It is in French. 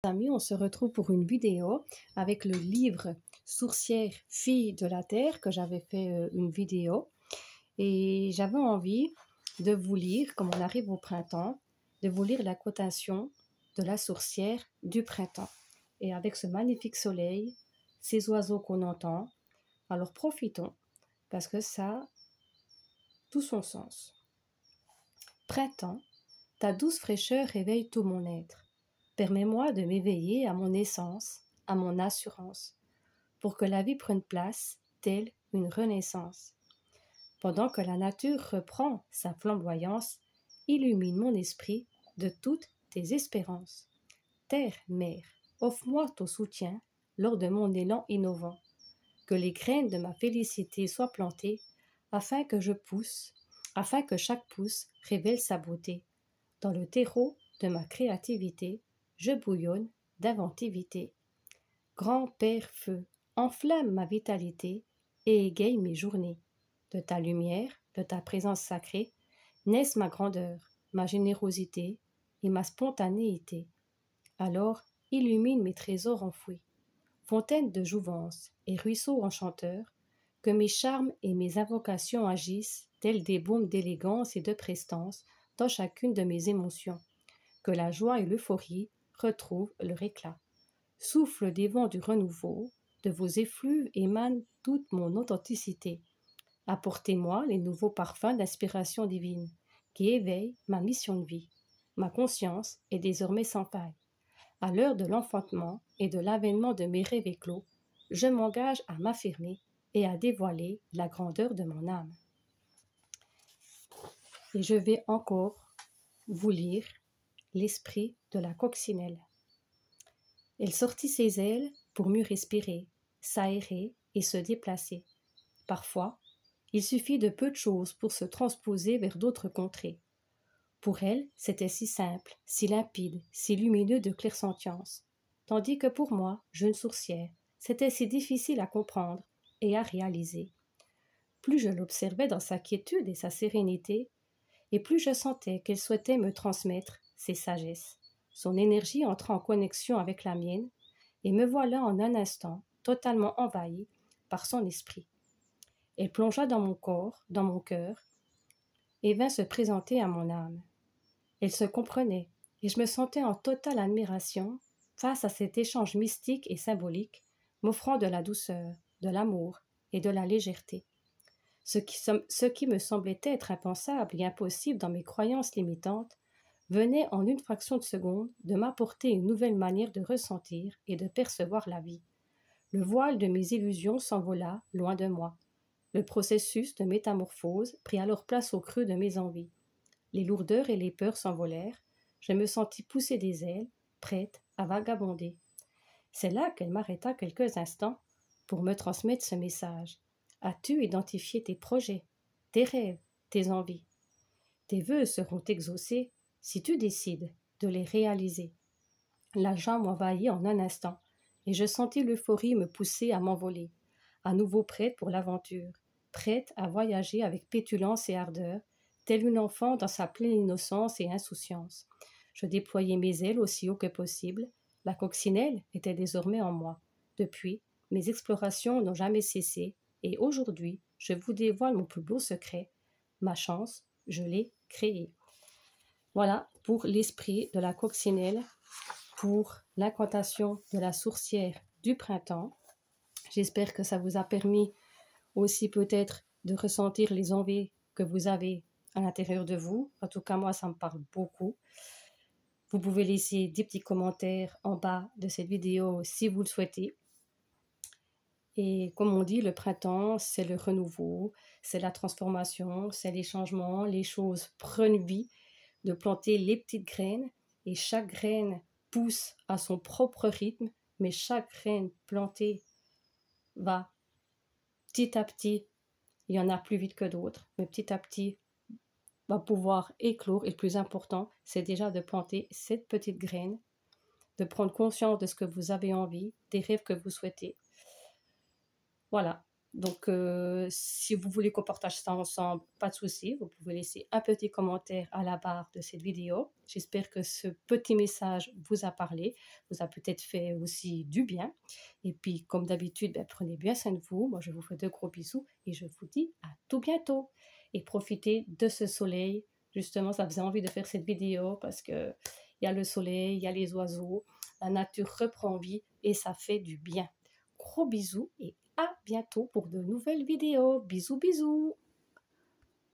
Amis, on se retrouve pour une vidéo avec le livre Sourcière, fille de la terre que j'avais fait une vidéo et j'avais envie de vous lire, comme on arrive au printemps, de vous lire la quotation de la sourcière du printemps. Et avec ce magnifique soleil, ces oiseaux qu'on entend, alors profitons parce que ça a tout son sens. Printemps, ta douce fraîcheur réveille tout mon être. Permets-moi de m'éveiller à mon essence, à mon assurance, pour que la vie prenne place, telle une renaissance. Pendant que la nature reprend sa flamboyance, illumine mon esprit de toutes tes espérances. Terre, mère, offre-moi ton soutien lors de mon élan innovant, que les graines de ma félicité soient plantées, afin que je pousse, afin que chaque pouce révèle sa beauté. Dans le terreau de ma créativité, je bouillonne d'inventivité. Grand-père feu, enflamme ma vitalité et égaye mes journées. De ta lumière, de ta présence sacrée, naissent ma grandeur, ma générosité et ma spontanéité. Alors, illumine mes trésors enfouis. Fontaine de jouvence et ruisseau enchanteur, que mes charmes et mes invocations agissent tels des baumes d'élégance et de prestance dans chacune de mes émotions. Que la joie et l'euphorie retrouvent leur éclat. Souffle des vents du renouveau, de vos effluves émane toute mon authenticité. Apportez-moi les nouveaux parfums d'inspiration divine qui éveillent ma mission de vie. Ma conscience est désormais sans faille. À l'heure de l'enfantement et de l'avènement de mes rêves éclos, je m'engage à m'affirmer et à dévoiler la grandeur de mon âme. Et je vais encore vous lire l'esprit de la coccinelle. Elle sortit ses ailes pour mieux respirer, s'aérer et se déplacer. Parfois, il suffit de peu de choses pour se transposer vers d'autres contrées. Pour elle, c'était si simple, si limpide, si lumineux de clairsentience, tandis que pour moi, jeune sourcière, c'était si difficile à comprendre et à réaliser. Plus je l'observais dans sa quiétude et sa sérénité, et plus je sentais qu'elle souhaitait me transmettre ses sagesses. Son énergie entra en connexion avec la mienne, et me voilà en un instant totalement envahi par son esprit. Elle plongea dans mon corps, dans mon cœur, et vint se présenter à mon âme. Elle se comprenait, et je me sentais en totale admiration face à cet échange mystique et symbolique, m'offrant de la douceur, de l'amour et de la légèreté. Ce qui me semblait être impensable et impossible dans mes croyances limitantes venait en une fraction de seconde de m'apporter une nouvelle manière de ressentir et de percevoir la vie. Le voile de mes illusions s'envola loin de moi. Le processus de métamorphose prit alors place au creux de mes envies. Les lourdeurs et les peurs s'envolèrent, je me sentis pousser des ailes, prête à vagabonder. C'est là qu'elle m'arrêta quelques instants pour me transmettre ce message. As-tu identifié tes projets, tes rêves, tes envies? Tes vœux seront exaucés si tu décides de les réaliser. La joie m'envahit en un instant, et je sentis l'euphorie me pousser à m'envoler, à nouveau prête pour l'aventure, prête à voyager avec pétulance et ardeur, telle une enfant dans sa pleine innocence et insouciance. Je déployai mes ailes aussi haut que possible. La coccinelle était désormais en moi. Depuis, mes explorations n'ont jamais cessé, et aujourd'hui, je vous dévoile mon plus beau secret. Ma chance, je l'ai créée. Voilà pour l'esprit de la coccinelle, pour l'incantation de la sourcière du printemps. J'espère que ça vous a permis aussi peut-être de ressentir les envies que vous avez à l'intérieur de vous. En tout cas, moi, ça me parle beaucoup. Vous pouvez laisser des petits commentaires en bas de cette vidéo si vous le souhaitez. Et comme on dit, le printemps, c'est le renouveau, c'est la transformation, c'est les changements, les choses prennent vie, de planter les petites graines, et chaque graine pousse à son propre rythme, mais chaque graine plantée va petit à petit, il y en a plus vite que d'autres, mais petit à petit va pouvoir éclore, et le plus important, c'est déjà de planter cette petite graine, de prendre conscience de ce que vous avez envie, des rêves que vous souhaitez. Voilà. Donc, si vous voulez qu'on partage ça ensemble, pas de souci, vous pouvez laisser un petit commentaire à la barre de cette vidéo. J'espère que ce petit message vous a parlé, vous a peut-être fait aussi du bien. Et puis, comme d'habitude, ben, prenez bien soin de vous. Moi, je vous fais de gros bisous et je vous dis à tout bientôt. Et profitez de ce soleil. Justement, ça faisait envie de faire cette vidéo parce que il y a le soleil, il y a les oiseaux, la nature reprend vie et ça fait du bien. Gros bisous et à bientôt pour de nouvelles vidéos. Bisous, bisous.